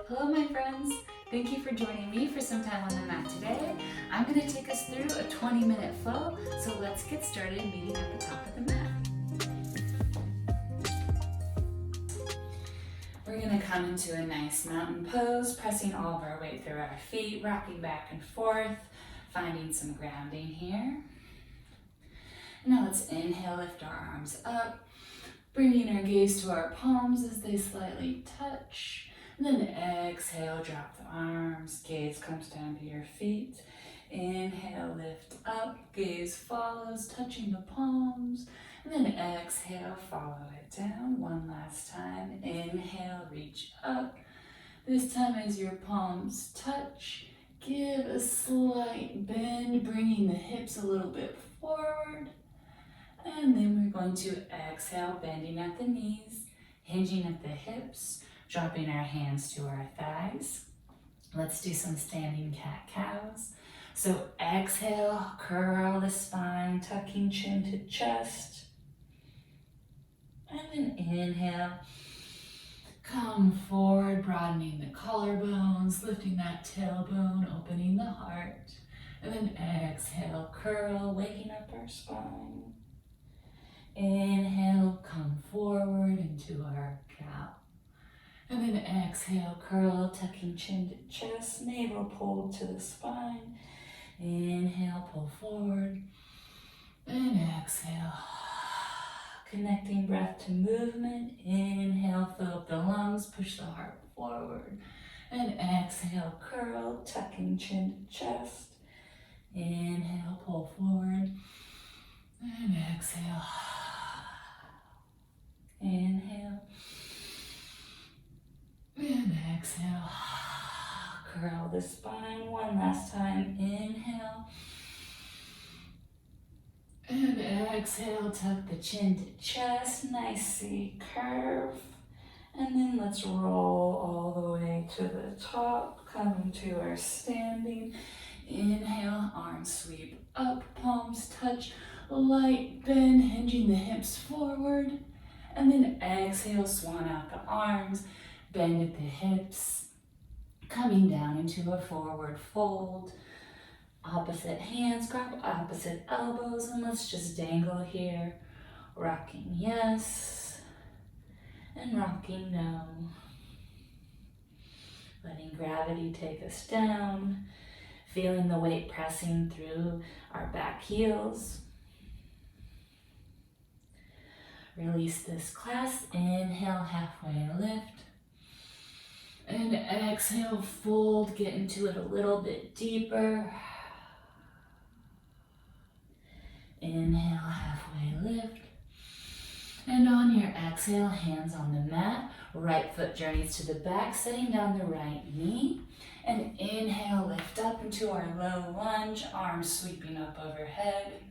Hello my friends, thank you for joining me for some time on the mat today. I'm going to take us through a 20-minute flow, so let's get started meeting at the top of the mat. We're going to come into a nice mountain pose, pressing all of our weight through our feet, rocking back and forth, finding some grounding here. Now let's inhale, lift our arms up, bringing our gaze to our palms as they slightly touch. And then exhale, drop the arms, gaze comes down to your feet. Inhale, lift up, gaze follows, touching the palms. And then exhale, follow it down. One last time. Inhale, reach up. This time as your palms touch, give a slight bend, bringing the hips a little bit forward. And then we're going to exhale, bending at the knees, hinging at the hips, dropping our hands to our thighs. Let's do some standing cat-cows. So exhale, curl the spine, tucking chin to chest. And then inhale, come forward, broadening the collarbones, lifting that tailbone, opening the heart. And then exhale, curl, waking up our spine. Inhale, come forward into our cow. And then exhale, curl, tucking chin to chest, navel pulled to the spine. Inhale, pull forward. And exhale, connecting breath to movement. Inhale, fill up the lungs, push the heart forward. And exhale, curl, tucking chin to chest. Inhale, pull forward. And exhale. Inhale. And exhale. Curl the spine one last time. Inhale. And exhale, tuck the chin to chest. Nice C curve. And then let's roll all the way to the top, coming to our standing. Inhale, arms sweep up, palms touch, light bend, hinging the hips forward. And then exhale, swan out the arms, bend at the hips, coming down into a forward fold. Opposite hands, grab opposite elbows, and let's just dangle here. Rocking yes, and rocking no. Letting gravity take us down, feeling the weight pressing through our back heels. Release this class, inhale, halfway lift. And exhale, fold, get into it a little bit deeper. Inhale, halfway lift. And on your exhale, hands on the mat, right foot journeys to the back, setting down the right knee. And inhale, lift up into our low lunge, arms sweeping up overhead.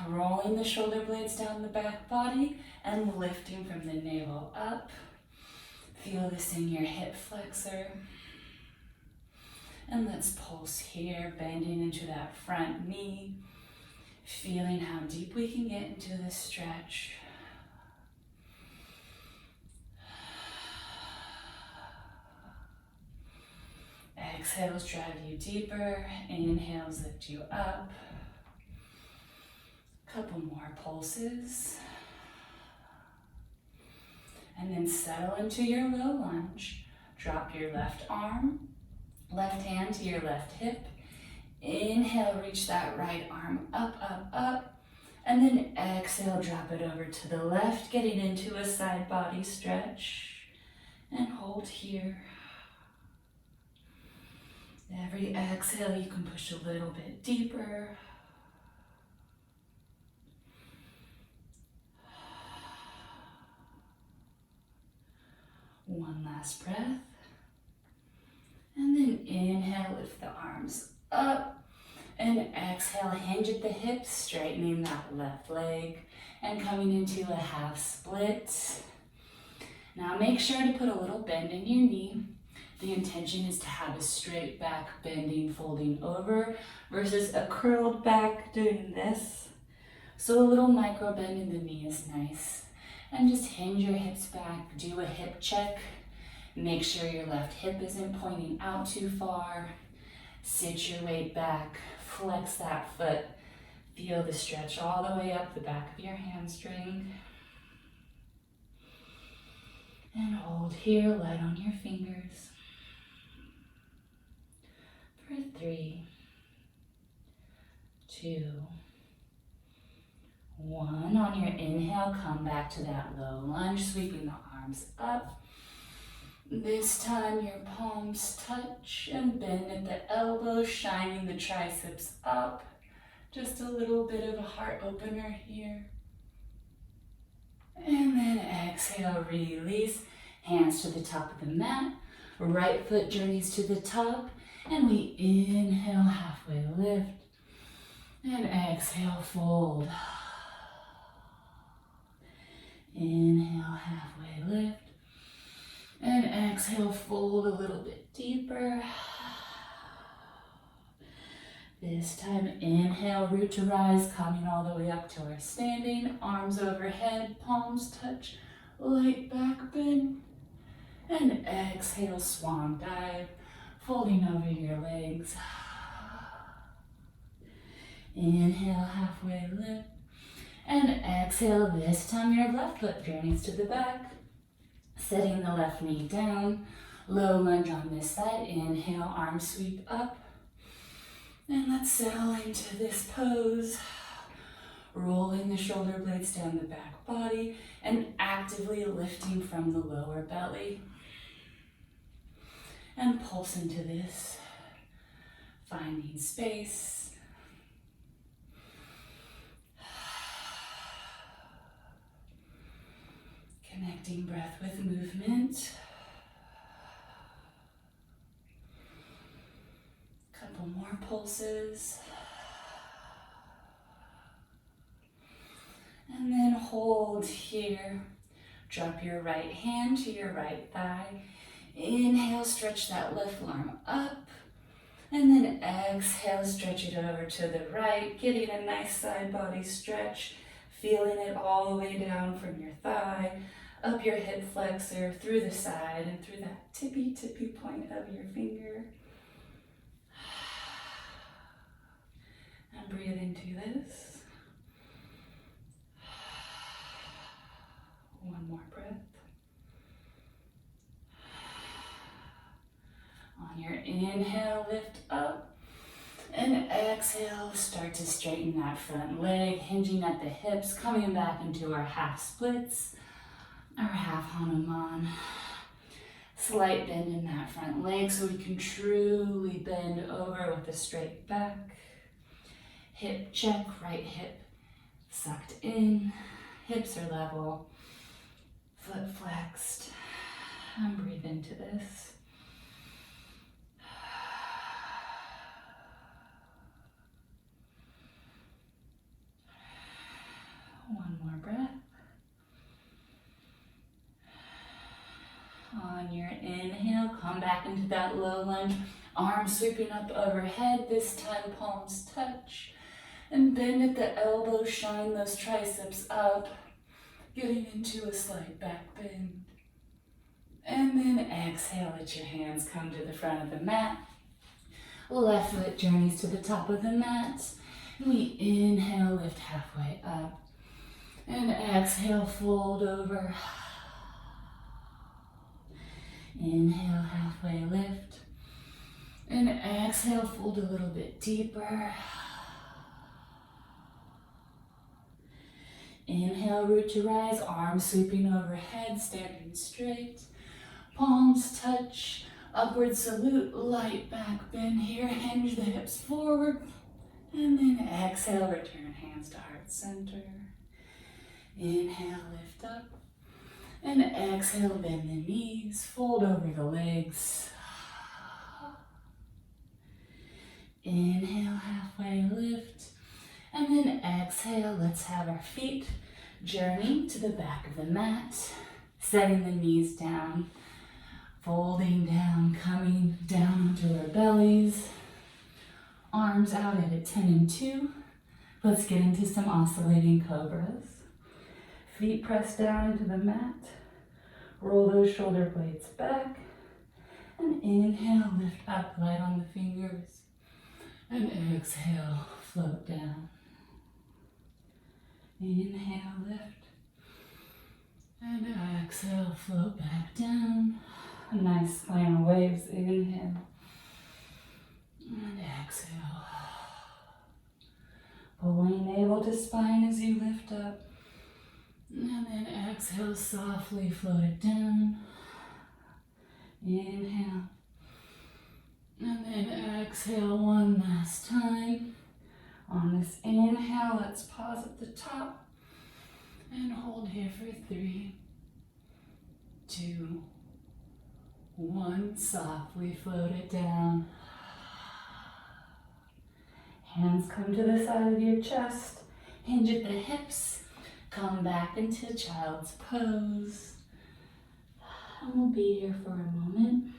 Rolling the shoulder blades down the back body and lifting from the navel up. Feel this in your hip flexor. And let's pulse here, bending into that front knee. Feeling how deep we can get into this stretch. Exhales drive you deeper. Inhales lift you up. Couple more pulses. And then settle into your low lunge. Drop your left arm, left hand to your left hip. Inhale, reach that right arm up, up, up. And then exhale, drop it over to the left, getting into a side body stretch. And hold here. Every exhale, you can push a little bit deeper. One last breath. And then inhale, lift the arms up. And exhale, hinge at the hips, straightening that left leg. And coming into a half split. Now make sure to put a little bend in your knee. The intention is to have a straight back, bending, folding over, versus a curled back doing this. So a little micro bend in the knee is nice. And just hinge your hips back, do a hip check. Make sure your left hip isn't pointing out too far. Sit your weight back, flex that foot. Feel the stretch all the way up the back of your hamstring. And hold here, light on your fingers. For 3, 2, 1. On your inhale, come back to that low lunge, sweeping the arms up. This time your palms touch and bend at the elbows, shining the triceps up. Just a little bit of a heart opener here. And then exhale, release. Hands to the top of the mat. Right foot journeys to the top. And we inhale, halfway lift. And exhale, fold. Inhale, halfway lift. And exhale, fold a little bit deeper. This time, inhale, root to rise, coming all the way up to our standing. Arms overhead, palms touch, light back bend. And exhale, swan dive, folding over your legs. Inhale, halfway lift. And exhale, this time your left foot journeys to the back. Setting the left knee down. Low lunge on this side. Inhale, arms sweep up. And let's settle into this pose. Rolling the shoulder blades down the back body and actively lifting from the lower belly. And pulse into this. Finding space. Connecting breath with movement. Couple more pulses. And then hold here. Drop your right hand to your right thigh. Inhale, stretch that left arm up. And then exhale, stretch it over to the right, getting a nice side body stretch. Feeling it all the way down from your thigh, up your hip flexor, through the side, and through that tippy point of your finger. And breathe into this. One more breath. On your inhale, lift up. And exhale, start to straighten that front leg, hinging at the hips, coming back into our half splits, our half Hanuman. Slight bend in that front leg so we can truly bend over with a straight back. Hip check, right hip sucked in, hips are level, foot flexed, and breathe into this. One more breath. On your inhale, come back into that low lunge. Arms sweeping up overhead. This time palms touch. And bend at the elbows, shine those triceps up. Getting into a slight back bend. And then exhale, let your hands come to the front of the mat. Left foot journeys to the top of the mat. We inhale, lift halfway up. And exhale, fold over. Inhale, halfway lift. And exhale, fold a little bit deeper. Inhale, root to rise, arms sweeping overhead, standing straight. Palms touch, upward salute, light back bend here, hinge the hips forward. And then exhale, return hands to heart center. Inhale, lift up. And exhale, bend the knees, fold over the legs. Inhale, halfway lift. And then exhale, let's have our feet journey to the back of the mat. Setting the knees down, folding down, coming down onto our bellies. Arms out at a 10 and 2. Let's get into some oscillating cobras. Feet pressed down into the mat. Roll those shoulder blades back. And inhale, lift up, light on the fingers. And exhale, float down. Inhale, lift. And exhale, float back down. Nice spinal waves. Inhale. And exhale. Pulling navel to spine as you lift up. And then exhale, softly float it down. Inhale. And then exhale one last time. On this inhale, let's pause at the top. And hold here for 3, 2, 1. Softly float it down. Hands come to the side of your chest. Hinge at the hips. Come back into child's pose. And we'll be here for a moment.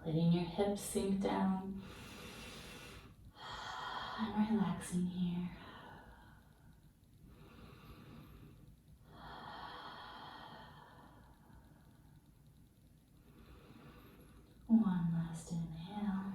Letting your hips sink down. And relaxing here. One last inhale.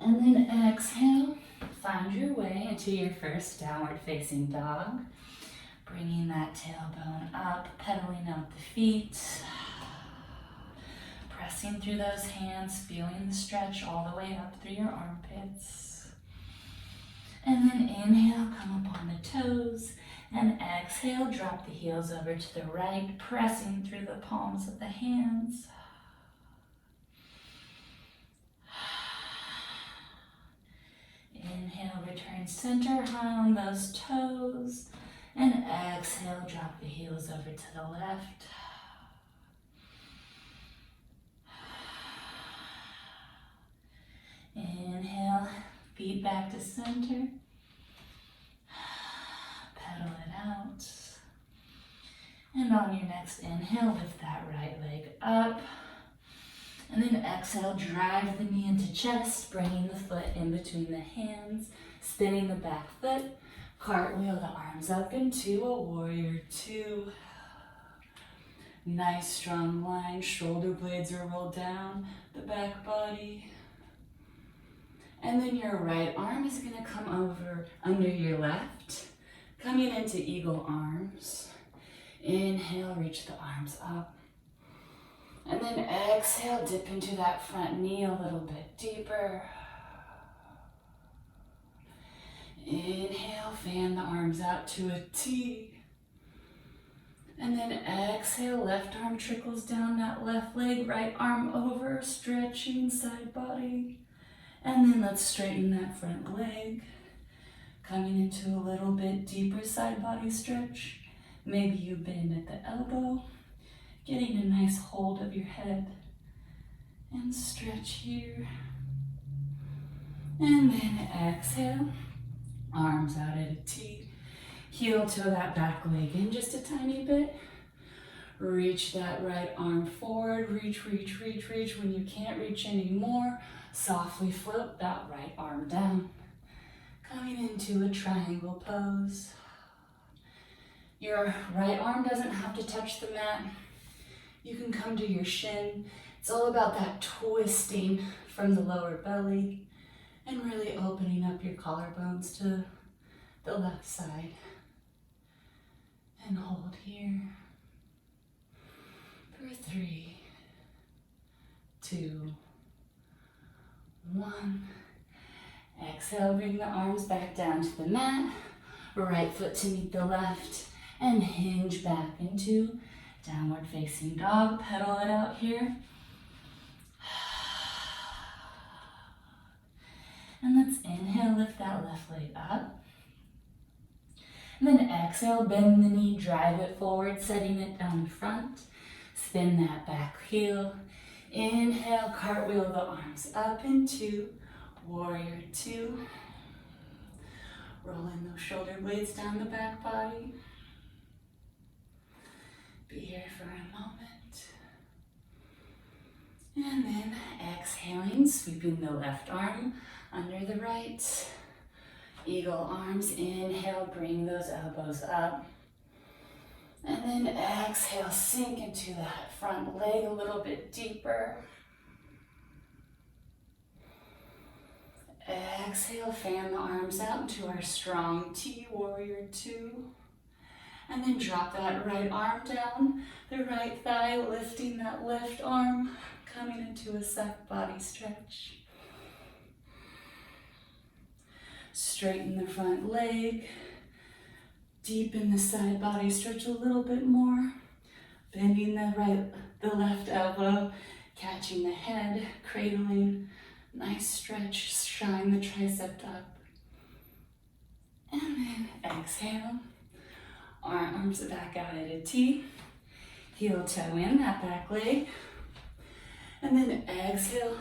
And then exhale. Find your way into your first downward facing dog. Bringing that tailbone up, pedaling out the feet. Pressing through those hands, feeling the stretch all the way up through your armpits. And then inhale, come up on the toes. And exhale, drop the heels over to the right, pressing through the palms of the hands. Inhale, return center high on those toes. And exhale, drop the heels over to the left. Inhale, feet back to center. Pedal it out. And on your next inhale, lift that right leg up. And then exhale, drive the knee into chest, bringing the foot in between the hands, spinning the back foot, cartwheel the arms up into a warrior 2. Nice strong line, shoulder blades are rolled down, the back body. And then your right arm is going to come over under your left, coming into eagle arms. Inhale, reach the arms up. And then exhale, dip into that front knee a little bit deeper. Inhale, fan the arms out to a T. And then exhale, left arm trickles down that left leg, right arm over, stretching side body. And then let's straighten that front leg. Coming into a little bit deeper side body stretch. Maybe you bend at the elbow. Getting a nice hold of your head. And stretch here. And then exhale. Arms out at a T. Heel toe that back leg in just a tiny bit. Reach that right arm forward. Reach, reach, reach, reach. When you can't reach anymore, softly float that right arm down. Coming into a triangle pose. Your right arm doesn't have to touch the mat. You can come to your shin. It's all about that twisting from the lower belly and really opening up your collarbones to the left side. And hold here for 3, 2, 1. Exhale, bring the arms back down to the mat. Right foot to meet the left and hinge back into downward facing dog. Pedal it out here. And let's inhale, lift that left leg up. And then exhale, bend the knee, drive it forward, setting it down the front. Spin that back heel. Inhale, cartwheel the arms up into warrior 2. Rolling those shoulder blades down the back body. Be here for a moment. And then exhaling, sweeping the left arm under the right. Eagle arms, inhale, bring those elbows up. And then exhale, sink into that front leg a little bit deeper. Exhale, fan the arms out into our strong T, warrior two. And then drop that right arm down, the right thigh, lifting that left arm, coming into a side body stretch. Straighten the front leg, deepen the side body stretch a little bit more, bending the left elbow, catching the head, cradling, nice stretch, shine the tricep up. And then exhale, arms back out at a T, heel toe in that back leg. And then exhale,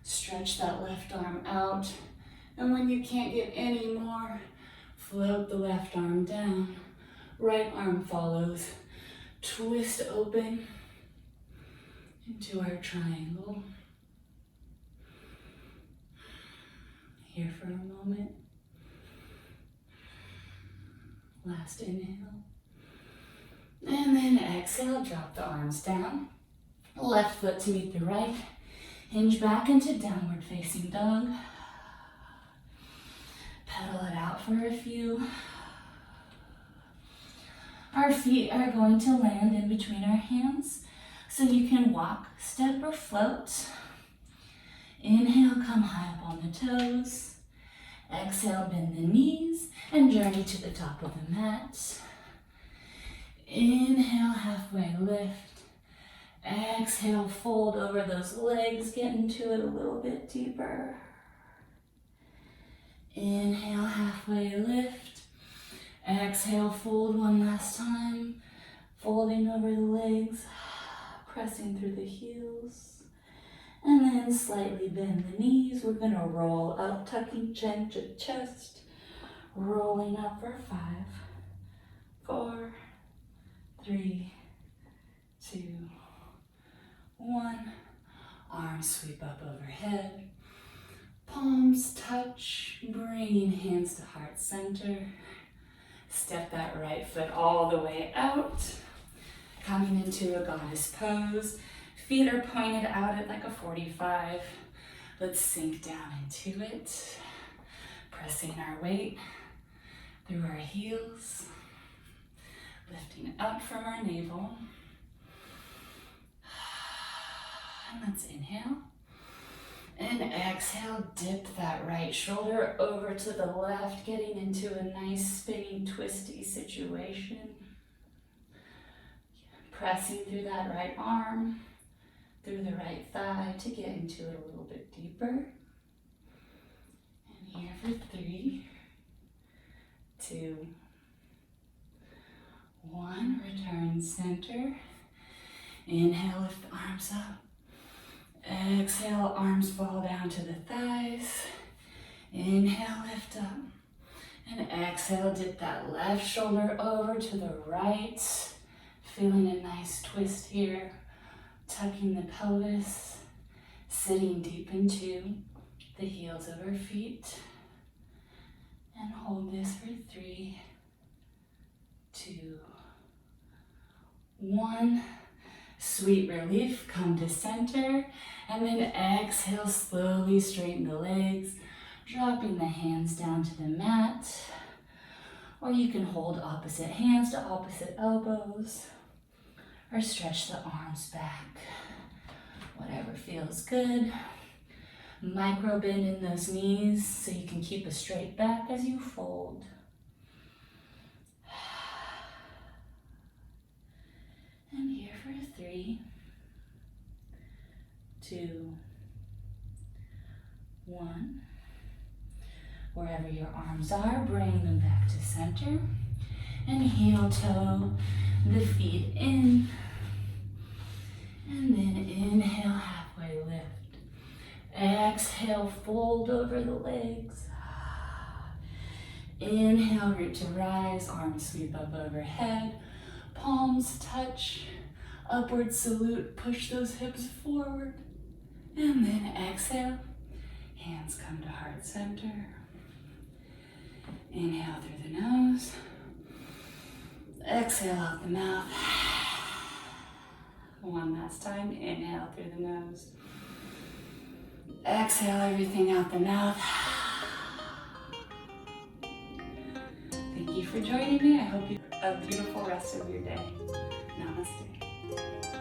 stretch that left arm out. And when you can't get any more, float the left arm down. Right arm follows. Twist open into our triangle. Here for a moment. Last inhale. And then exhale, drop the arms down. Left foot to meet the right. Hinge back into downward facing dog. Pedal it out for a few. Our feet are going to land in between our hands, so you can walk, step, or float. Inhale, come high up on the toes. Exhale, bend the knees and journey to the top of the mat. Inhale, halfway lift. Exhale, fold over those legs, get into it a little bit deeper. Inhale, halfway lift. Exhale, fold one last time. Folding over the legs, pressing through the heels. And then slightly bend the knees. We're gonna roll up, tucking chin to chest. Rolling up for 5, 4, 3, 2, 1. Arms sweep up overhead. Palms touch, bringing hands to heart center. Step that right foot all the way out. Coming into a goddess pose. Feet are pointed out at like a 45. Let's sink down into it. Pressing our weight through our heels. Lifting up from our navel. And let's inhale. And exhale, dip that right shoulder over to the left, getting into a nice spinning, twisty situation. Pressing through that right arm, through the right thigh to get into it a little bit deeper. And here for 3, 2, 1. Return center. Inhale, lift the arms up. Exhale, arms fall down to the thighs. Inhale, lift up. And exhale, dip that left shoulder over to the right. Feeling a nice twist here. Tucking the pelvis. Sitting deep into the heels of our feet. And hold this for 3, 2, 1. Sweet relief, come to center, and then exhale, slowly straighten the legs, dropping the hands down to the mat, or you can hold opposite hands to opposite elbows, or stretch the arms back, whatever feels good. Micro bend in those knees so you can keep a straight back as you fold. And here for 3, 2, 1. Wherever your arms are, bring them back to center. And heel toe the feet in. And then inhale, halfway lift. Exhale, fold over the legs. Inhale, root to rise, arms sweep up overhead. Palms touch, upward salute, push those hips forward. And then exhale, hands come to heart center. Inhale through the nose. Exhale out the mouth. One last time, inhale through the nose. Exhale everything out the mouth. Thank you for joining me. I hope you have a beautiful rest of your day. Namaste.